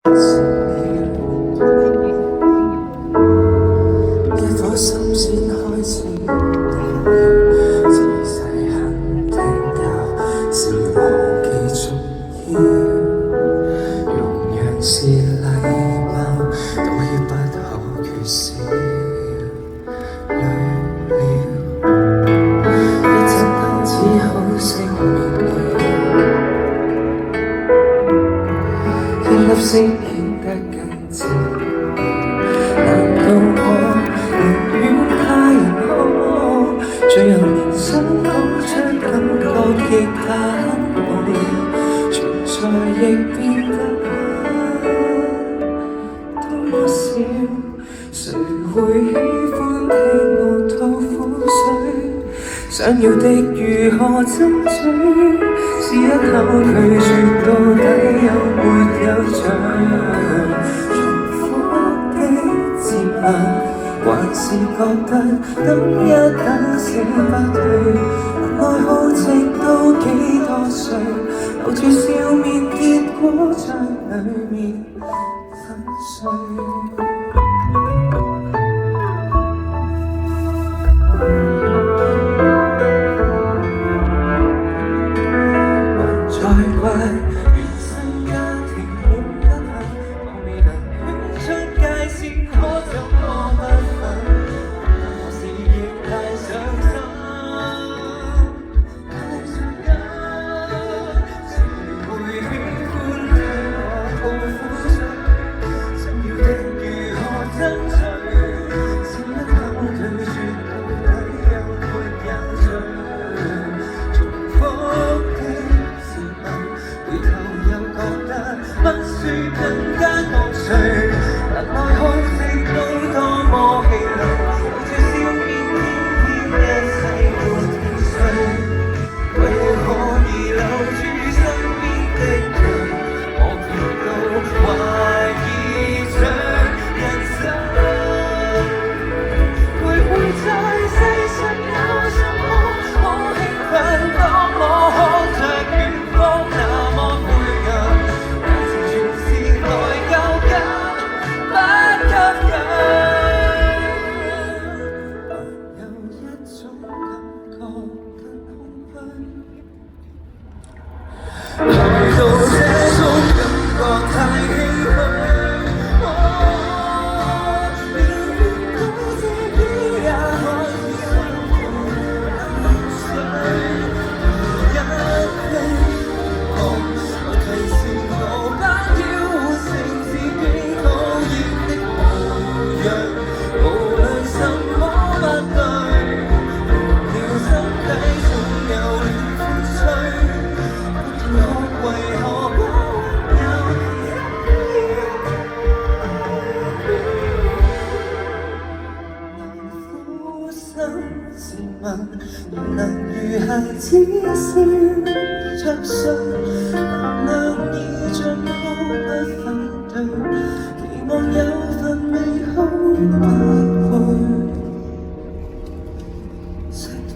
一顆心先開始定了，自細很聽教，是何其重要。容讓是禮貌，道歉不可缺少。累了，一盞燈只好熄滅了，一粒星顯得更照。難道我寧願他人可，最後連想講出感覺亦太無聊，存在亦變得多少？誰會喜歡聽我吐苦水？想要的如何爭取？是一口拒絕到底有沒有罪？重複的自問，還是覺得等一等死不退。愛好直到幾多歲，留住笑面，結果在裡面粉碎。再怪原生家庭滿得很，我未能圈出界線，可怎麼不忿？何時亦太傷心，太傷感。誰會喜歡聽我吐苦水？想要的如何爭取？是一口拒絕到底有沒有罪？重複回頭又覺得不說更加乾脆，但愛看直到多麼氣餒，留住笑面，偏偏一世沒天衰。為何而留住身邊的人，我見到懷疑着人生，徘徊在世上有什麼可興奮？當我看着遠方那麼灰暗，但是全是內疚感，不吸引。還有一種感覺更空虛，來到這種感覺太唏噓。自問仍能如孩子笑着睡，能量已像都不反對，期望有份美好不會失去。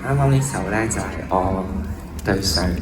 啱啱呢首呢，就係我對上嘅